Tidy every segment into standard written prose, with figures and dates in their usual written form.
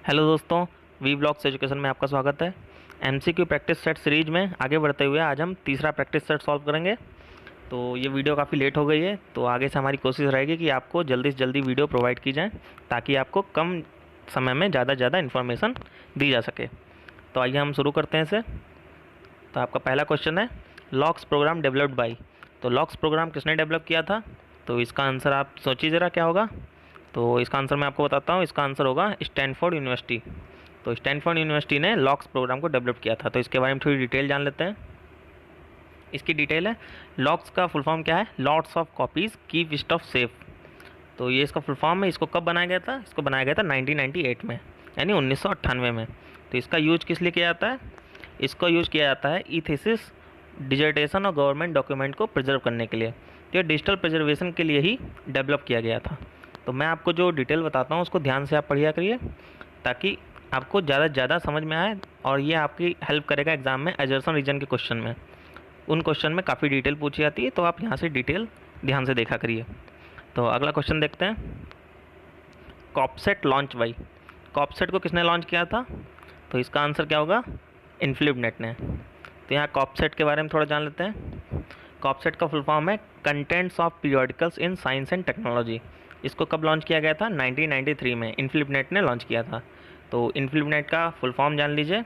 Hello दोस्तों, we blogs education में आपका स्वागत है। एमसीक्यू प्रैक्टिस सेट सीरीज में आगे बढ़ते हुए आज हम तीसरा प्रैक्टिस सेट सॉल्व करेंगे। तो ये वीडियो काफ़ी लेट हो गई है, तो आगे से हमारी कोशिश रहेगी कि आपको जल्दी से जल्दी वीडियो प्रोवाइड की जाए ताकि आपको कम समय में ज़्यादा से ज़्यादा इन्फॉर्मेशन दी जा सके। तो आइए हम शुरू करते हैं इसे। तो आपका पहला क्वेश्चन है, लॉक्स प्रोग्राम डेवलप्ड बाई। तो लॉक्स प्रोग्राम किसने डेवलप किया था? तो इसका आंसर आप सोचिए ज़रा क्या होगा। तो इसका आंसर मैं आपको बताता हूँ। इसका आंसर होगा स्टैनफोर्ड यूनिवर्सिटी। तो स्टैनफोर्ड यूनिवर्सिटी ने लॉक्स प्रोग्राम को डेवलप किया था। तो इसके बारे में थोड़ी डिटेल जान लेते हैं। इसकी डिटेल है, लॉक्स का फुल फॉर्म क्या है? Lots of copies keep list of safe. तो ये इसका फुल फॉर्म है। इसको कब बनाया गया था? इसको बनाया गया था 1998 में, यानी 1998 में। तो इसका यूज किस लिए किया जाता है? इसको यूज किया जाता है ई थीसिस, डिजर्टेशन और गवर्नमेंट डॉक्यूमेंट को प्रिजर्व करने के लिए। तो ये डिजिटल प्रिजर्वेशन के लिए ही डेवलप किया गया था। तो मैं आपको जो डिटेल बताता हूँ उसको ध्यान से आप पढ़िया करिए ताकि आपको ज़्यादा से ज़्यादा समझ में आए, और ये आपकी हेल्प करेगा एग्जाम में एजर्सन रीजन के क्वेश्चन में। उन क्वेश्चन में काफ़ी डिटेल पूछी जाती है, तो आप यहाँ से डिटेल ध्यान से देखा करिए। तो अगला क्वेश्चन देखते हैं, कॉपसेट लॉन्च बाई। कॉपसेट को किसने लॉन्च किया था? तो इसका आंसर क्या होगा? इन्फिलिबनेट ने। तो यहाँ कॉपसेट के बारे में थोड़ा जान लेते हैं। कॉपसेट का फुल फॉर्म है contents of periodicals in science and technology. इसको कब लॉन्च किया गया था? 1993 में इन्फिलिबनेट ने लॉन्च किया था। तो इन्फिलिबनेट का फुल फॉर्म जान लीजिए।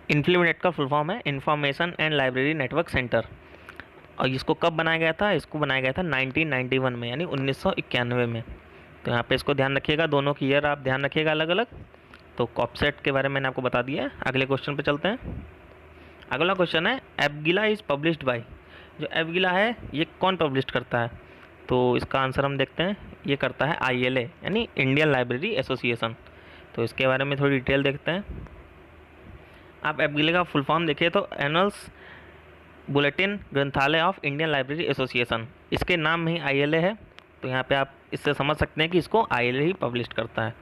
इन्फिलिबनेट का फुल फॉर्म है information and library network centre. और इसको कब बनाया गया था? इसको बनाया गया था 1991 में, यानी 1991 में। तो यहाँ पे इसको ध्यान रखिएगा, दोनों की ईयर आप ध्यान रखिएगा अलग अलग। तो कॉपसेट के बारे में मैंने आपको बता दिया है। अगले क्वेश्चन पे चलते हैं। अगला क्वेश्चन है, एबगिला इज़ पब्लिश्ड बाय। जो एबगिला है ये कौन पब्लिश करता है? तो इसका आंसर हम देखते हैं। ये करता है ILA, यानी इंडियन लाइब्रेरी एसोसिएशन। तो इसके बारे में थोड़ी डिटेल देखते हैं। आप एबगिला का फुल फॉर्म देखिए तो एनुअल्स बुलेटिन ग्रंथालय ऑफ इंडियन लाइब्रेरी एसोसिएशन। इसके नाम में ही ILA है। तो यहाँ पे आप इससे समझ सकते हैं कि इसको ILA ही पब्लिश करता है।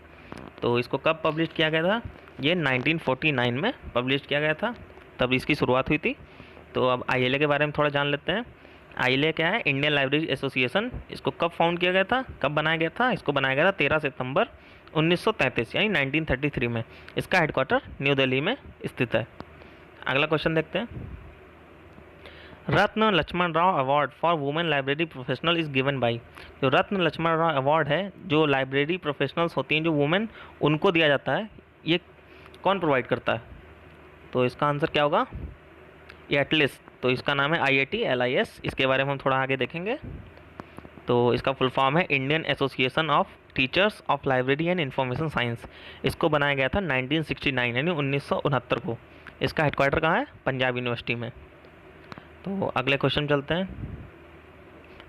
तो इसको कब पब्लिश किया गया था? ये 1949 में पब्लिश किया गया था, तब इसकी शुरुआत हुई थी। तो अब ILA के बारे में थोड़ा जान लेते हैं। ILA क्या है? Indian library association. इसको कब फाउंड किया गया था, कब बनाया गया था? इसको बनाया गया था 13 सितंबर 1933, यानी 1933 में। इसका हेडक्वार्टर न्यू दिल्ली में स्थित है। अगला क्वेश्चन देखते हैं, Ratna Lakshman Rao award for women library professional is given by. जो रत्न लक्ष्मण राव अवार्ड है, जो लाइब्रेरी प्रोफेशनल्स होती हैं जो वुमेन, उनको दिया जाता है, ये कौन प्रोवाइड करता है? तो इसका आंसर क्या होगा? ये एटलिस्ट। तो इसका नाम है IIT LIS। इसके बारे में हम थोड़ा आगे देखेंगे। तो इसका फुल फॉर्म है Indian association of teachers of library and information science. इसको बनाया गया था 1969, यानी 1969 को। इसका हेडक्वार्टर कहाँ है? पंजाब यूनिवर्सिटी में। तो अगले क्वेश्चन चलते हैं।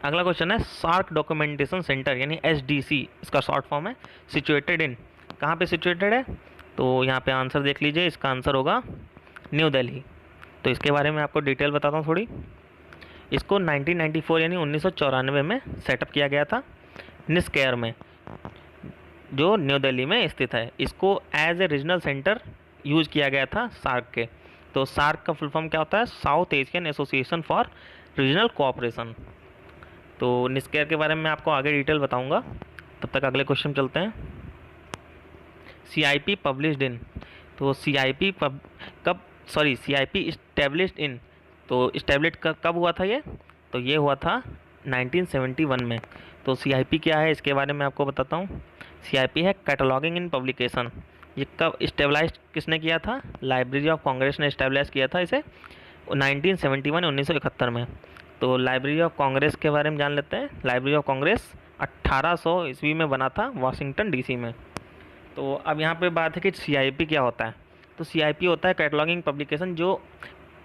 अगला क्वेश्चन है, सार्क डॉक्यूमेंटेशन सेंटर, यानी SDC इसका शॉर्ट फॉर्म है, सिचुएटेड इन। कहाँ पे सिचुएटेड है? तो यहाँ पे आंसर देख लीजिए। इसका आंसर होगा न्यू दिल्ली। तो इसके बारे में आपको डिटेल बताता हूँ थोड़ी। इसको 1994, यानी 1994 में सेटअप किया गया था निस्केयर में, जो न्यू दिल्ली में स्थित है। इसको as a regional centre use किया गया था सार्क के। तो सार्क का फुल फॉर्म क्या होता है? South Asian association for regional cooperation. तो निस्केयर के बारे में मैं आपको आगे डिटेल बताऊंगा। तब तक अगले क्वेश्चन चलते हैं। CIP published in. तो CIP इस्टेब्लिश्ड इन। तो इस्टेब्लिश कब हुआ था ये? तो ये हुआ था 1971 में। तो CIP क्या है, इसके बारे में आपको बताता हूँ। CIP है कैटलॉगिंग इन पब्लिकेशन। ये कब इस्टेब्लाइज किसने किया था? लाइब्रेरी ऑफ कांग्रेस ने इस्टेब्लिश किया था इसे 1971, 1971 में। तो लाइब्रेरी ऑफ कांग्रेस के बारे में जान लेते हैं। लाइब्रेरी ऑफ कांग्रेस 1800 ईस्वी में बना था वाशिंगटन DC में। तो अब यहाँ पे बात है कि CIP क्या होता है। तो CIP होता है कैटलॉगिंग पब्लिकेशन। जो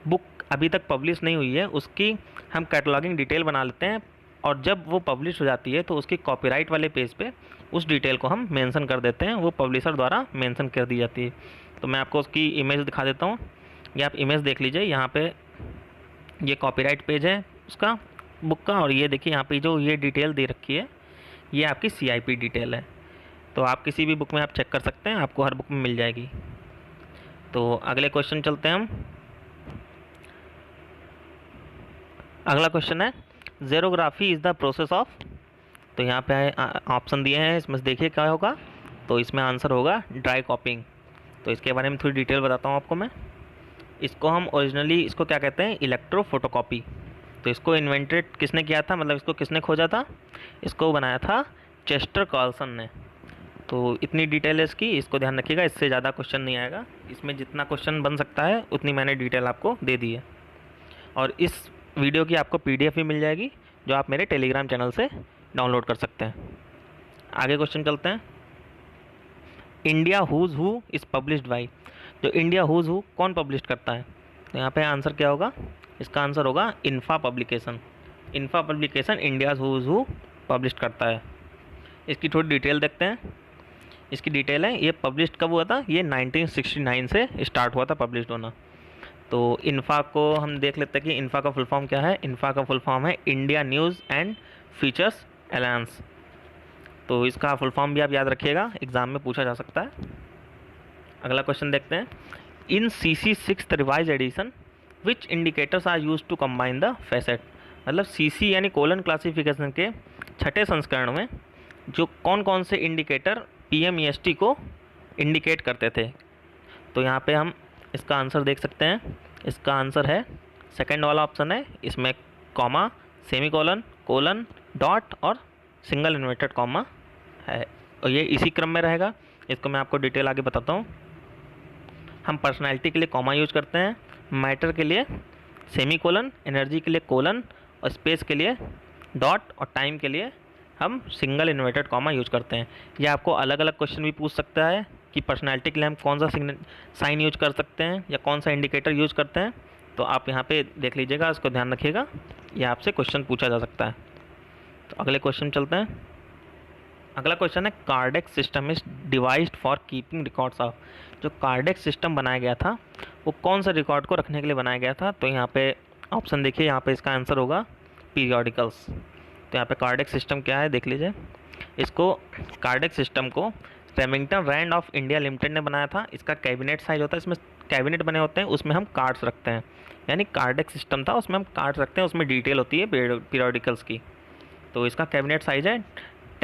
बुक अभी तक पब्लिश नहीं हुई है उसकी हम कैटलॉगिंग डिटेल बना लेते हैं, और जब वो पब्लिश हो जाती है तो उसकी कॉपीराइट वाले पेज पे उस डिटेल को हम मेंशन कर देते हैं, वो पब्लिशर द्वारा मेंशन कर दी जाती है। तो मैं आपको उसकी इमेज दिखा देता हूँ। ये आप इमेज देख लीजिए। यहाँ पे ये कॉपीराइट पेज है उसका, बुक का, और ये देखिए यहाँ पे जो ये डिटेल दे रखी है ये आपकी CIP डिटेल है। तो आप किसी भी बुक में आप चेक कर सकते हैं, आपको हर बुक में मिल जाएगी। तो अगले क्वेश्चन चलते हैं हम। अगला क्वेश्चन है, ज़ेरोग्राफी इज़ द प्रोसेस ऑफ। तो यहाँ पे ऑप्शन दिए हैं, इसमें से देखिए क्या होगा। तो इसमें आंसर होगा ड्राई कॉपिंग। तो इसके बारे में थोड़ी डिटेल बताता हूँ आपको मैं। इसको हम ओरिजिनली इसको क्या कहते हैं, इलेक्ट्रो फोटोकॉपी। तो इसको इन्वेंटेड किसने किया था, मतलब इसको किसने खोजा था, इसको बनाया था चेस्टर कार्लसन ने। तो इतनी डिटेल है इसकी, इसको ध्यान रखिएगा, इससे ज़्यादा क्वेश्चन नहीं आएगा। इसमें जितना क्वेश्चन बन सकता है उतनी मैंने डिटेल आपको दे दी है। और इस वीडियो की आपको पीडीएफ भी मिल जाएगी, जो आप मेरे टेलीग्राम चैनल से डाउनलोड कर सकते हैं। आगे क्वेश्चन चलते हैं। India who's who is published by. जो इंडिया हुज हु कौन पब्लिश करता है, तो यहाँ पे आंसर क्या होगा, इसका आंसर होगा Infa publication. Infa publication India who's who publish करता है। इसकी थोड़ी डिटेल देखते हैं। इसकी डिटेल है, ये पब्लिश कब हुआ था, ये 1969 से स्टार्ट हुआ था पब्लिश होना। तो इन्फा को हम देख लेते हैं कि इन्फा का फुल फॉर्म क्या है। इन्फा का फुल फॉर्म है India news and features alliance. तो इसका फुल फॉर्म भी आप याद रखिएगा, एग्जाम में पूछा जा सकता है। अगला क्वेश्चन देखते हैं। In CC 6th revised edition which indicators are used to combine the facet. मतलब CC यानी कोलन क्लासिफिकेशन के छठे संस्करण में जो कौन कौन से इंडिकेटर PMEST को इंडिकेट करते थे। तो यहाँ पे हम इसका आंसर देख सकते हैं। इसका आंसर है सेकंड वाला ऑप्शन है, इसमें comma, semi colon, colon, dot और सिंगल इन्वर्टेड कॉमा है, और ये इसी क्रम में रहेगा। इसको मैं आपको डिटेल आगे बताता हूँ। हम पर्सनैलिटी के लिए कॉमा यूज करते हैं, मैटर के लिए सेमी कोलन, एनर्जी के लिए कोलन और स्पेस के लिए डॉट और टाइम के लिए हम सिंगल इन्वर्टेड कॉमा यूज करते हैं। ये आपको अलग अलग क्वेश्चन भी पूछ सकता है कि पर्सनैलिटी के लिए हम कौन सा साइन यूज कर सकते हैं या कौन सा इंडिकेटर यूज करते हैं। तो आप यहाँ पे देख लीजिएगा, उसको ध्यान रखिएगा, ये आपसे क्वेश्चन पूछा जा सकता है। तो अगले क्वेश्चन चलते हैं। अगला क्वेश्चन है cardiac system is devised for keeping records of. जो कार्डियक सिस्टम बनाया गया था वो कौन सा रिकॉर्ड को रखने के लिए बनाया गया था। तो यहाँ पे ऑप्शन देखिए, यहाँ पे इसका आंसर होगा पीरियोडिकल्स। तो यहाँ पे कार्डियक सिस्टम क्या है देख लीजिए। इसको कार्डियक सिस्टम को Remington Rand of India limited ने बनाया था। इसका कैबिनेट साइज होता है, इसमें कैबिनेट बने होते हैं, उसमें हम कार्ड्स रखते हैं। यानी कार्डियक सिस्टम था, उसमें हम कार्ड्स रखते हैं, उसमें डिटेल होती है पीरियोडिकल्स की। तो इसका कैबिनेट साइज है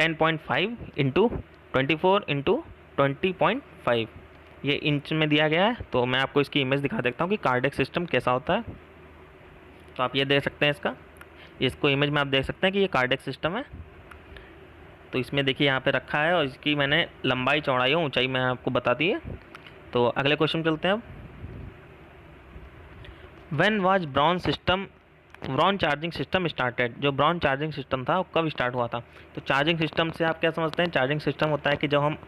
10.5 इंटू 24 इंटू 20.5, ये इंच में दिया गया है। तो मैं आपको इसकी इमेज दिखा देता हूँ कि कार्डियक सिस्टम कैसा होता है। तो आप ये देख सकते हैं, इसको इमेज में आप देख सकते हैं कि ये कार्डियक सिस्टम है। तो इसमें देखिए यहाँ पे रखा है, और इसकी मैंने लंबाई, चौड़ाई और ऊंचाई मैंने आपको बता दी है। तो अगले क्वेश्चन चलते हैं अब। When was bronze charging system started. जो ब्रॉन्ज चार्जिंग सिस्टम था वो कब स्टार्ट हुआ था। तो चार्जिंग सिस्टम से आप क्या समझते हैं, चार्जिंग सिस्टम होता है कि जब हम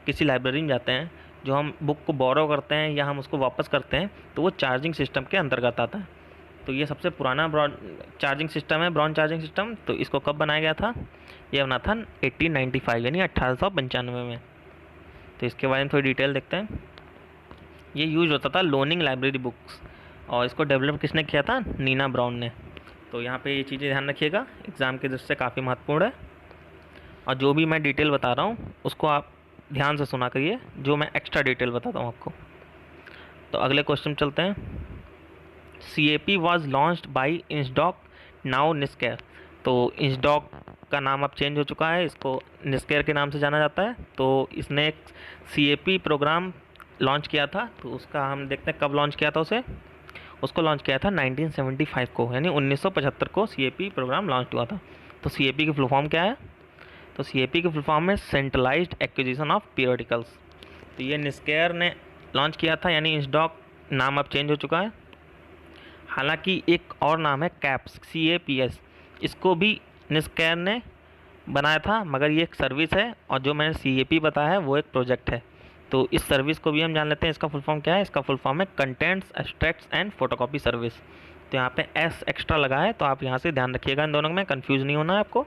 किसी लाइब्रेरी में जाते हैं, जो हम बुक को बोरो करते हैं या हम उसको वापस करते हैं, तो वो चार्जिंग सिस्टम के अंतर्गत आता है। तो ये सबसे पुराना चार्जिंग सिस्टम है, ब्रॉन्ज चार्जिंग सिस्टम। तो इसको कब बनाया गया था, ये बना था 1895 यानी 1895 में। तो इसके बारे में थोड़ी डिटेल देखते हैं। ये यूज होता था लोनिंग लाइब्रेरी बुक्स, और इसको डेवलप किसने किया था, नीना ब्राउन ने। तो यहाँ पे ये चीज़ें ध्यान रखिएगा, एग्ज़ाम के दृष्टि से काफ़ी महत्वपूर्ण है। और जो भी मैं डिटेल बता रहा हूँ उसको आप ध्यान से सुना करिए, जो मैं एक्स्ट्रा डिटेल बताता हूँ आपको। तो अगले क्वेश्चन चलते हैं। CAP was launched by INSDOC now NISCAIR. तो इंसडॉक का नाम अब चेंज हो चुका है, इसको निस्केयर के नाम से जाना जाता है। तो इसने एक CAP प्रोग्राम लॉन्च किया था। तो उसका हम देखते हैं कब लॉन्च किया था उसको लॉन्च किया था 1975 को, यानी 1975 को CAP प्रोग्राम लॉन्च हुआ था। तो CAP की फुल फॉर्म क्या है, तो CAP की फुल फॉर्म है सेंट्रलाइज्ड एक्विजिशन ऑफ पीरियोडिकल्स। तो ये निस्केयर ने लॉन्च किया था, यानी इंसडॉक नाम अब चेंज हो चुका है। हालांकि एक और नाम है कैप्स, CAPS, इसको भी निस्केयर ने बनाया था, मगर ये एक सर्विस है, और जो मैंने CAP बताया है वो एक प्रोजेक्ट है। तो इस सर्विस को भी हम जान लेते हैं, इसका फुल फॉर्म क्या है। इसका फुल फॉर्म है contents extracts and photocopy service. तो यहाँ पे S एक्स्ट्रा लगा है, तो आप यहाँ से ध्यान रखिएगा, इन दोनों में कंफ्यूज नहीं होना है आपको।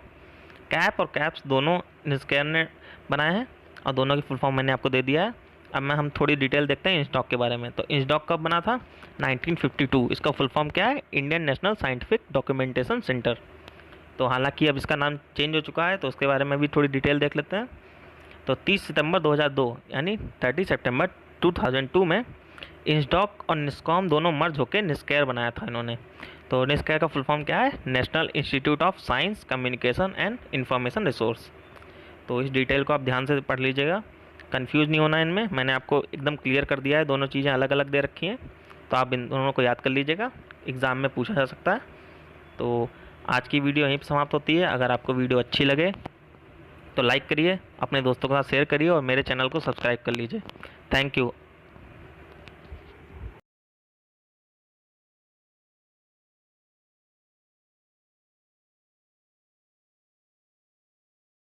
कैप और कैप्स दोनों निस्केयर ने बनाए हैं, और दोनों की फुल फॉर्म मैंने आपको दे दिया है। अब हम थोड़ी डिटेल देखते हैं इंसडॉक के बारे में। तो इंसडॉक कब बना था, 1952। इसका फुल फॉर्म क्या है, Indian national scientific documentation centre. तो हालांकि अब इसका नाम चेंज हो चुका है, तो उसके बारे में भी थोड़ी डिटेल देख लेते हैं। तो 30 सितंबर 2002 यानी 30 सितंबर 2002 में इंसडॉक और निस्कॉम दोनों मर्ज होकर निस्केयर बनाया था इन्होंने। तो निस्केयर का फुल फॉर्म क्या है, national institute of science communication and information resource. तो इस डिटेल को आप ध्यान से पढ़ लीजिएगा, कंफ्यूज नहीं होना इनमें, मैंने आपको एकदम क्लियर कर दिया है, दोनों चीज़ें अलग अलग दे रखी हैं, तो आप इन दोनों को याद कर लीजिएगा, एग्ज़ाम में पूछा जा सकता है। तो आज की वीडियो यहीं पर समाप्त होती है। अगर आपको वीडियो अच्छी लगे तो लाइक करिए, अपने दोस्तों के साथ शेयर करिए और मेरे चैनल को सब्सक्राइब कर लीजिए। Thank you.